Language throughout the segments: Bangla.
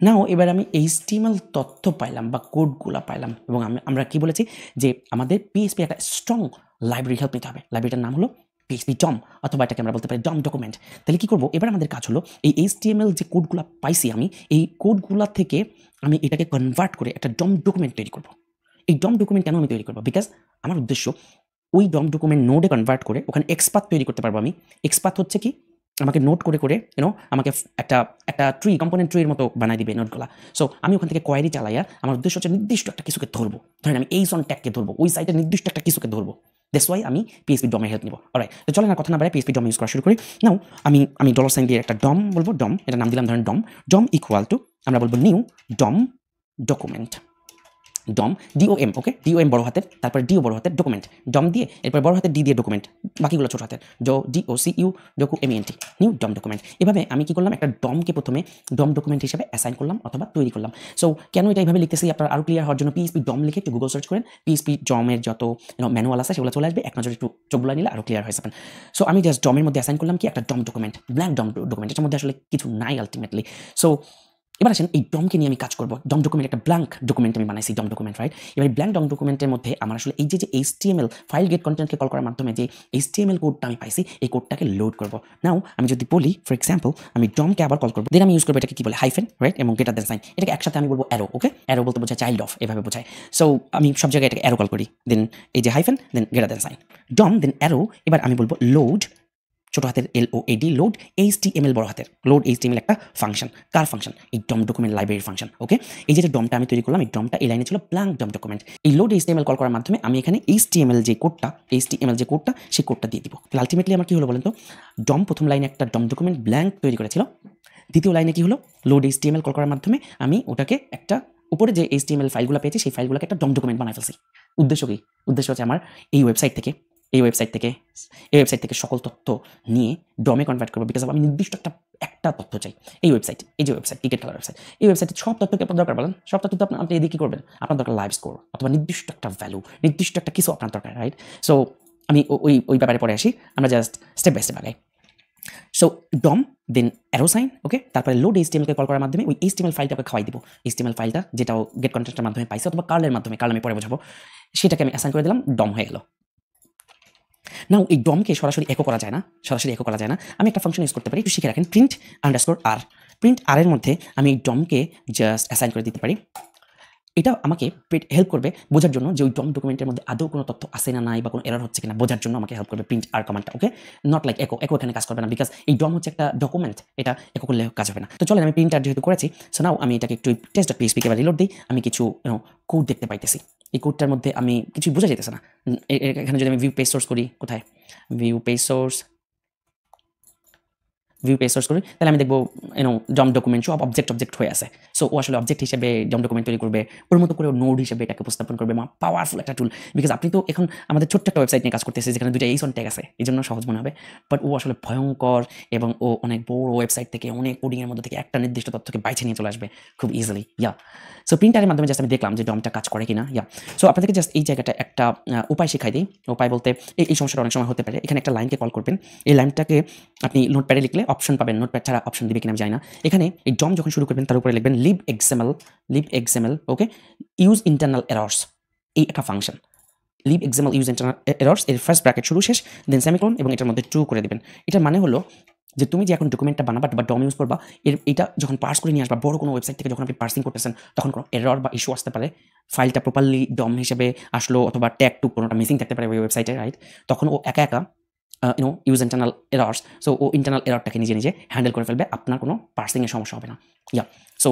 নাও এবার আমি এইচটিএমএল তথ্য পাইলাম বা কোডগুলা পাইলাম এবং আমরা কি বলেছি যে আমাদের পিএইচপি একটা স্ট্রং লাইব্রেরি হেল্প নিতে হবে। লাইব্রেরিটার নাম হলো পিএইচপি ডম, অথবা এটাকে আমরা বলতে পারি ডম ডকুমেন্ট। তাহলে কি করব, এবার আমাদের কাজ হলো এই এইচটিএমএল যে কোডগুলা পাইছি আমি, এই কোডগুলা থেকে আমি এটাকে কনভার্ট করে একটা ডম ডকুমেন্ট তৈরি করব। এই ডম ডকুমেন্ট কেন আমি তৈরি করবো? বিকজ আমার উদ্দেশ্য ওই ডম ডকুমেন্ট নোডে কনভার্ট করে ওখানে এক্সপাথ তৈরি করতে পারবো আমি। এক্সপাথ হচ্ছে কি, আমাকে নোট করে করে আমাকে একটা একটা ট্রি, কম্পোনেন্ট ট্রির মতো বানাই দিবে নোটগুলা। সো আমি ওখান থেকে কোয়ারি চালাইয়া আমার উদ্দেশ্য হচ্ছে নির্দিষ্ট একটা কিছুকে ধরবো। ধরেন আমি এই সন ট্যাগকে ধরবো, ওই সাইটের নির্দিষ্ট একটা কিছুকে ধরবো। দ্যাটস ওয়াই আমি পিএইচপি ডমের হেল্প নিব। অলরাইট, তো চলেন আর কথা না বাড়াই পিএইচপি ডম ইউজ করা শুরু করি। নাও আমি ডলার সাইন দিয়ে একটা ডম বলবো, ডম এটা নাম দিলাম ধরেন ডম। ডম ইকুয়াল টু আমরা বলবো নিউ ডম ডকুমেন্ট। ডম ডিওএম, ওকে, ডিওএম বড় হাতের, তারপরে ডিও বড় হাতের, ডকুমেন্ট ডম দিয়ে, এরপর বড় হাতের ডি দিয়ে ডকুমেন্ট, বাকিগুলো ছোট হাতের DOCU ডকু MENT, নিউ ডম ডকুমেন্ট। এভাবে আমি কি করলাম, একটা ডমকে প্রথমে ডম ডকুমেন্ট হিসেবে অ্যাসাইন করলাম অথবা তৈরি করলাম। সো কেন এটা এইভাবে লিখতেছি আপনার আরও ক্লিয়ার হওয়ার জন্য পিএইচপি ডম লিখে একটু গুগল সার্চ করেন, পিএইচপি ডমের যত ম্যানুয়াল আছে সেগুলো চলে আসবে, এক নজরে একটু চোখ বুলাই নিলে আরও ক্লিয়ার হয়ে যাবেন। সো আমি জাস্ট ডমের মধ্যে অ্যাসাইন করলাম কি একটা ডম ডকুমেন্ট, ব্ল্যাঙ্ক ডম ডকুমেন্ট, এটার মধ্যে আসলে কিছু নাই আলটিমেটলি। সো এবার আসেন এই ডমকে নিয়ে আমি কাজ করবো। ডম ডকুমেন্ট একটা ব্ল্যাঙ্ক ডকুমেন্ট আমি বানাইছি, ডম ডকুমেন্ট, রাইট? এবার এই ব্ল্যাঙ্ক ডম ডকুমেন্টের মধ্যে আমার আসলে এই যে HTML ফাইল গেট কন্টেন্টকে কল করার মাধ্যমে যে HTML কোডটা আমি পাইছি, এই কোডটাকে লোড করবো। নাও আমি যদি বলি ফর এক্সাম্পল আমি ডমকে আবার কল করবো, দেন আমি ইউজ করবো এটাকে কি বলে হাইফেন, রাইট, এবং গ্রেটার দেন সাইন। এটাকে একসাথে আমি বলবো অ্যারো, ওকে? অ্যারো বলতে বোঝায় চাইল্ড অফ, এভাবে বোঝায়। সো আমি সব জায়গায় এটাকে অ্যারো কল করি, দেন এই যে hyphen, then greater than sign, DOM, then arrow. এবার আমি বলবো লোড, ছোট হাতের LOAD, লোড HTML বড় হাতের, লোড HTML একটা ফাংশন। কার ফাংশন? এই ডম ডকুমেন্ট লাইব্রেরির ফাংশন, ওকে? এই যে ডমটা আমি তৈরি করলাম, এই ডমটা এই লাইনে ছিল ব্ল্যাঙ্ক ডম ডকুমেন্ট। এই লোড HTML কল করার মাধ্যমে আমি এখানে HTML যে কোডটা সেই কোডটা দিয়ে দিব। তাহলে আলটিমেটলি আমার কি হলো বলেন তো, ডম প্রথম লাইনে একটা ডম ডকুমেন্ট ব্ল্যাঙ্ক তৈরি করেছিল, দ্বিতীয় লাইনে কি হলো, লোড HTML কল করার মাধ্যমে আমি ওটাকে একটা উপরে যে HTML ফাইলগুলো পেয়েছি সেই ফাইলগুলোকে একটা ডম ডকুমেন্ট বানাই ফেলছি। উদ্দেশ্য কি? উদ্দেশ্য হচ্ছে আমার এই ওয়েবসাইট থেকে সকল তথ্য নিয়ে ডমে কনভার্ট করবো, বিকজ আমি নির্দিষ্ট একটা তথ্য চাই। এই যে ওয়েবসাইট ক্রিকেট খেলার ওয়েবসাইট, এই ওয়েবসাইটে সব তথ্যকে আপনার দরকার, বলেন সব তথ্য তো আপনি এদিকে কী করবেন? আপনার দরকার লাইভ স্কোর অথবা নির্দিষ্ট একটা ভ্যালু, নির্দিষ্ট একটা কিছু আপনার দরকার, রাইট? সো আমি ওই ব্যাপারে পরে আসি, আমরা জাস্ট স্টেপ বাই স্টেপ আগাই। সো ডম, দেন অ্যারো সাইন, ওকে, তারপরে লোড HTML-কে কল করার মাধ্যমে ওই HTML ফাইলটাকে খাওয়াই দিব। HTML ফাইলটা যেটাও গেট কন্টেন্টের মাধ্যমে পাইছে অথবা কার্লের মাধ্যমে, কার্ল আমি পরে বোঝাবো, সেটাকে আমি অ্যাসাইন করে দিলাম, ডম হয়ে গেল। নাও এই ডমকে সরাসরি একো করা যায় না, আমি একটা ফাংশন ইউজ করতে পারি, একটু শিখে রাখেন, প্রিন্ট আন্ডারস্কোর আর। প্রিন্ট আর এর মধ্যে আমি এই ডমকে জাস্ট অ্যাসাইন করে দিতে পারি। এটা আমাকে হেল্প করবে বোঝার জন্য যে ওই ডম ডকুমেন্টের মধ্যে আদৌ কোনো তথ্য আছে না নাই বা কোনো এরর হচ্ছে কিনা বোঝার জন্য আমাকে হেল্প করবে প্রিন্ট আর কমান্ডটা, ওকে? নট লাইক একো এখানে কাজ করবে না, বিকজ এই ডম হচ্ছে একটা ডকুমেন্ট, এটা একো করলে কাজ হবে না। তো চলেন আমি প্রিন্ট আর যেহেতু করেছি, সো নাও আমি এটাকে একটু test.php কে এবার রিলোড দিই, আমি কিছু কোড দেখতে পাইতেছি। এই কোডটার মধ্যে আমি কিছু বোঝা যেতেছে না। এখানে যদি আমি ভিউ পেজ সোর্স করি, কোথায় ভিউ পেজ সোর্স করি, তাহলে আমি দেখবো ডম ডকুমেন্ট সব অবজেক্ট হয়ে আছে। সো ও আসলে অবজেক্ট হিসেবে ডম ডকুমেন্ট তৈরি করবে, ওর মতো করে নোড হিসেবে এটাকে উপস্থাপন করবে, পাওয়ারফুল একটা টুল। বিকজ আপনি তো এখন আমাদের ছোট্ট একটা ওয়েবসাইট নিয়ে কাজ করতেছে যেখানে দুইটা এইসন ট্যাগ আছে, এই জন্য সহজ মনে হবে, বাট ও আসলে ভয়ঙ্কর এবং ও অনেক বড় ওয়েবসাইট থেকে অনেক কোডিংয়ের মধ্যে থেকে একটা নির্দিষ্ট তথ্যকে বাইছে নিয়ে চলে আসবে খুব ইজিলি। সো প্রিন্টারের মাধ্যমে জাস্ট আমি দেখলাম যে ডমটা কাজ করে কিনা। সো আপনাদেরকে জাস্ট এই জায়গাটা একটা উপায় শেখাই দিই। উপায় বলতে এই সমস্যাটা অনেক সময় হতে পারে, এখানে একটা লাইনকে কল করবেন, এই লাইনটাকে আপনি নোটপ্যাডে লিখলে অপশন পাবেন, নোটপ্যাড ছাড়া অপশন দিবে কিনা আমি জানি না। এখানে এই ডম যখন শুরু করবেন তার উপরে লিখবেন লিব এক্সএমএল, ওকে, ইউজ ইন্টারনাল এরর্স, এই একটা ফাংশন লিব এক্সএমএল ইউজ ইন্টারনাল এরর্স, এর ফার্স্ট ব্র্যাকেট শুরু শেষ, দেন সেমিকোলন এবং এটার মধ্যে 2 করে দিবেন। এটার মানে হলো যে তুমি যে এখন ডকুমেন্টটা বানাবা বা ডম ইউজ করবা, এটা যখন পার্স করে নিয়ে আসবা বড় কোনো ওয়েবসাইট থেকে, যখন আপনি পার্সিং করতেছেন তখন কোনো এরর বা ইস্যু আসতে পারে, ফাইলটা প্রপারলি ডম হিসেবে আসলো অথবা ট্যাগ টু কোনোটা মিসিং থাকতে পারে ওই ওয়েবসাইটে, রাইট? তখন ও একা ইউজ ইন্টারনাল এরর্স, সো ও ইন্টারনাল এররটাকে নিজে হ্যান্ডেল করে ফেলবে, আপনার কোনো পার্সিংয়ের সমস্যা হবে না। সো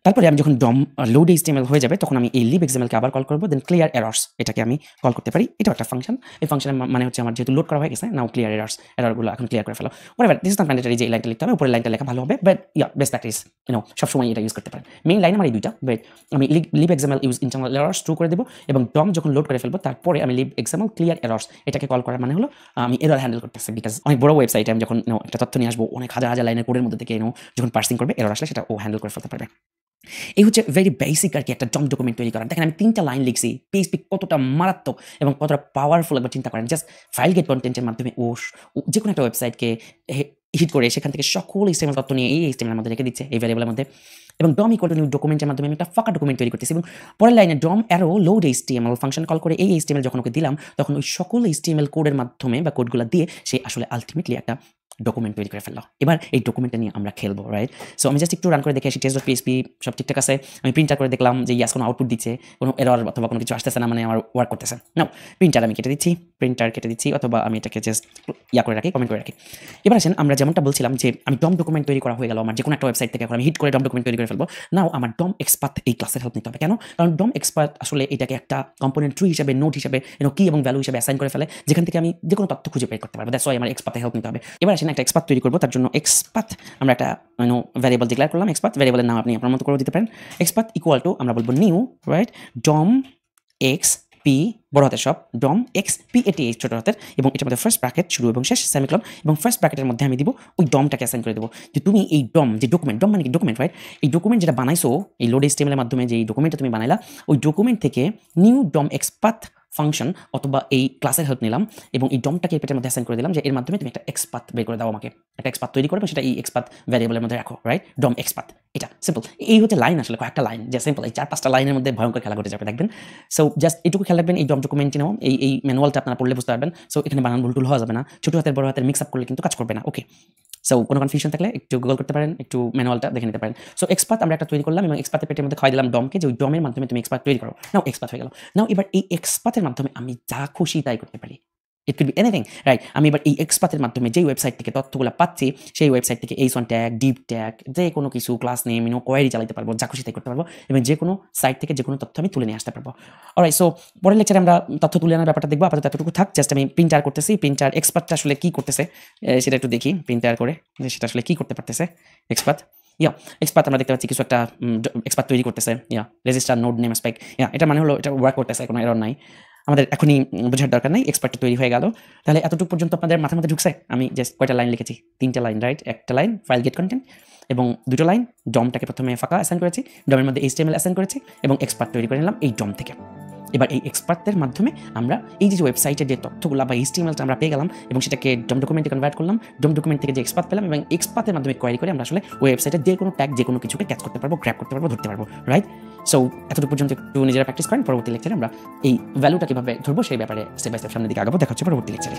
তারপরে আমি যখন ডম লোড HTML হয়ে যাবে তখন আমি এই লিব এক্সএমএলকে আবার কল করবো, দেন ক্লিয়ার এরর্স এটাকে আমি কল করতে পারি, এটাও একটা ফাংশন। এই ফাংশনের মানে হচ্ছে আমার যেহেতু লোড করা হয়ে গেছে, নাও ক্লিয়ার এররগুলো এখন ক্লিয়ার করে ফেলো। Whatever, this is not mandatory যে এই লাইনটা লিখতে হবে, উপরের লাইনটা লেখা ভালো হবে, বাট বেস্ট প্র্যাকটিস, সবসময় এটা ইউজ করতে পারেন। মেইন লাইন আমার এই দুইটা, বাট আমি lib XML use internal errors true করে দেবো এবং ডম যখন লোড করে ফেলবো তারপরে আমি লিব এক্সএমএল ক্লিয়ার এরর্স এটাকে কল করার মানে হলো আমি এরর হ্যান্ডেল করতেছি, বিকজ অনেক বড় ওয়েবসাইটে আমি যখন একটা তথ্য নিয়ে আসবো অনেক হাজার লাইনের কোডের মধ্যে থেকে যখন পার্সিং করবে এরর আসলে সেটা ও হ্যান্ডেল করে ফেলতে পারবে। এই হচ্ছে ভেরি বেসিক আর কি একটা ডম ডকুমেন্ট তৈরি করা। দেখেন আমি 3টা লাইন লিখছি, পিএইচপি কতটা মারাত্মক এবং কতটা পাওয়ারফুল একবার চিন্তা করেন। জাস্ট ফাইল গেট কন্টেন্টের মাধ্যমে ও যে কোনো একটা ওয়েবসাইটকে হিট করে সেখান থেকে সকল HTML তথ্য নিয়ে এই HTML এর মধ্যে রেখে দিচ্ছে, এই ভ্যারিয়েবলের মধ্যে। এবং DOM ইকুয়াল টু নিউ ডকুমেন্টের মাধ্যমে আমি একটা ফাঁকা ডকুমেন্ট তৈরি করতেছি এবং পরের লাইনে DOM arrow load HTML function call করে এই HTML যখন ওকে দিলাম তখন ওই সকল HTML কোডের মাধ্যমে বা কোডগুলো দিয়ে সে আসলে আলটিমেটলি একটা ডকুমেন্ট তৈরি করে ফেললো। এবার এই ডকুমেন্টটা নিয়ে আমরা খেলবো, রাইট? সো আমি জাস্ট একটু রান করে দেখে আসি test.php সব ঠিকঠাক আছে। আমি প্রিন্টার করে দেখলাম যে ইয়াস কোনো আউটপুট দিচ্ছে, কোনো এরর অথবা কোনো কিছু আসতেছে না, মানে আমার ওয়ার্ক করতেছে না। প্রিন্টার আমি কেটে দিচ্ছি, প্রিন্টার কেটে দিচ্ছি, অথবা আমি এটাকে জাস্ট করে রাখি, কমেন্ট করে রাখি। এবার আসেন আমরা যেমনটা বলছিলাম যে আমি DOM ডকুমেন্ট তৈরি করা হয়ে গেল আমার যে কোনো একটা ওয়েবসাইট থেকে, এখন আমি হিট করে DOM ডকুমেন্ট তৈরি করে ফেলবো। নাও আমার DOM এক্সপাথ এই ক্লাসের হেল্প নিতে হবে। কেন? কারণ DOM এক্সপাথ আসলে এটাকে একটা কম্পোনেন্ট ট্রি হিসেবে, নোট হিসেবে, কি এবং ভ্যালু হিসেবে অ্যাসাইন করে ফেলে, যেখান থেকে আমি যে কোনো তথ্য খুঁজে বের করতে পারবো। দ্যাটস ওয়াই আমার এক্সপাথে হেল্প নিতে হবে। এবার আসেন একটা এক্সপাথ তৈরি করবো, তার জন্য এক্সপাথ আমরা একটা ভ্যারিয়েবল ডিক্লেয়ার করলাম। এক্সপাথ ভ্যারিয়েবলের নাম আপনি আপনার মতো করে দিতে পারেন। এক্সপাথ ইকুয়াল টু আমরা বলবো new, right, DOM x P বড় হাতের সব, DOM এক্স পি এটি ছোট হাতের, এবং এটার মধ্যে ফার্স্ট ব্র্যাকেট শুরু এবং শেষ সেমিকোলন, এবং ফার্স্ট ব্র্যাকেটের মধ্যে আমি দিব ওই DOMটাকে অ্যাসাইন করে দেবো যে তুমি এই DOM যে ডকুমেন্ট, DOM মানে কি ডকুমেন্ট, রাইট? এই ডকুমেন্ট যেটা বানাইছো এই লোড HTML এর মাধ্যমে যে ডকুমেন্টটা তুমি বানাইলা, ওই ডকুমেন্ট থেকে নিউ DOM এক্সপাথ ফাংশন অথবা এই ক্লাসের হেল্প নিলাম এবং এই DOMটাকে এই পেটের মধ্যে অ্যাসাইন করে দিলাম যে এর মাধ্যমে তুমি একটা এক্সপাথ বের করে দাও, আমাকে একটা এক্সপাথ তৈরি করবে, সেটা এই এক্সপাথ ভ্যারিয়েবলের মধ্যে রাখো, রাইট? DOM এক্সপাথ, এটা সিম্পল। এই হচ্ছে লাইন, আসলে কয়েকটা লাইন যে সিম্পল, এই 4-5টা লাইনের মধ্যে ভয়ঙ্কর খেলা ঘটে যাবে, দেখবেন। সো জাস্ট এটুকু খেয়াল রাখবেন, এই DOM ডকুমেন্টটি নাও, এই ম্যানুয়ালটা আপনারা পড়লে বুঝতে পারবেন। সো এখানে বানান ভুল টুল হওয়া যাবে না, ছোট হাতের বড় হাতের মিক্স আপ করলে কিন্তু কাজ করবে না, ওকে? সো কোনো কনফিউশন থাকলে একটু গুগল করতে পারেন, একটু ম্যানুয়ালটা দেখে নিতে পারেন। সো এক্সপাথ আমরা একটা তৈরি করলাম এবং এক্সপাথের পেটের মধ্যে খাওয়াই দিলাম DOMকে, যে ওই DOMের মাধ্যমে তুমি এক্সপাথ তৈরি করো। নাও এক্সপাথ হয়ে গেল। নাও এবার এই এক্সপাথের মাধ্যমে আমি যা খুশি তাই করতে পারি। It could be anything, right? আমি এবার এই এক্সপাথের মাধ্যমে যেই ওয়েবসাইট থেকে তথ্যগুলো পাচ্ছি, সেই ওয়েবসাইট থেকে H1 ট্যাগ, ডিপ ট্যাগ, যে কোনো কিছু, ক্লাস নেম, কোয়ারি চালাতে পারবো, যা খুশি তাই করতে পারবো, এবং যে কোনো সাইট থেকে যে কোনো তথ্য আমি তুলে নিয়ে আসতে পারবো। অলরাইট, সো পরের লেকচারে আমরা তথ্য তুলে আনার ব্যাপারটা দেখবো। আপাতত এতটুকু থাক, জাস্ট আমি প্রিন্টার করতেছি। প্রিন্টার এক্সপাথটা আসলে কি করতেছে সেটা একটু দেখি, প্রিন্টার করে যে সেটা আসলে কি করতে পারতেছে এক্সপাথ। এক্সপাথ আমরা দেখতে পাচ্ছি কিছু একটা এক্সপাথ তৈরি করতেছে, রেজিস্টার নোড নেম স্পেক, এটা মানে হলো এটা ওয়ার্ক করতেছে, কোনো এরর নাই। আমাদের এখনই বোঝার দরকার নাই, এক্সপার্টটা তৈরি হয়ে গেল। তাহলে এতটুকু পর্যন্ত আপনাদের মাথার মধ্যে ঢুকছে? আমি জাস্ট কয়টা লাইন লিখেছি? 3টা লাইন, রাইট? একটা লাইন ফাইল গেট কন্টেন্ট এবং 2টো লাইন DOMটাকে প্রথমে ফাঁকা অ্যাসাইন করেছি, DOMের মধ্যে HTML অ্যাসাইন করেছি এবং এক্সপার্ট তৈরি করে নিলাম এই DOM থেকে। এবার এই এক্সপার্টদের মাধ্যমে আমরা এই যে ওয়েবসাইটের যে তথ্যগুলো বা HTMLটা আমরা পেয়ে গেলাম এবং সেটাকে DOM ডকুমেন্টে কনভার্ট করলাম। DOM ডকুমেন্ট থেকে যে এক্সপার্ট পেলাম এবং এক্সপার্টের মাধ্যমে কোয়ারি করে আমরা আসলে ওয়েবসাইটের যে কোনো ট্যাগ, যে কোনো কিছুকে ক্যাচ করতে পারবো, গ্র্যাব করতে পারবো, ধরতে পারবো, রাইট? সো এতটুকু পর্যন্ত একটু নিজেরা প্র্যাকটিস করেন। পরবর্তী লেকচারে আমরা এই ভ্যালুটা কীভাবে ধরবো সেই ব্যাপারে স্টেপ বাই স্টেপ সামনের দিকে আগাবো। দেখা হচ্ছে পরবর্তী লেকচারে।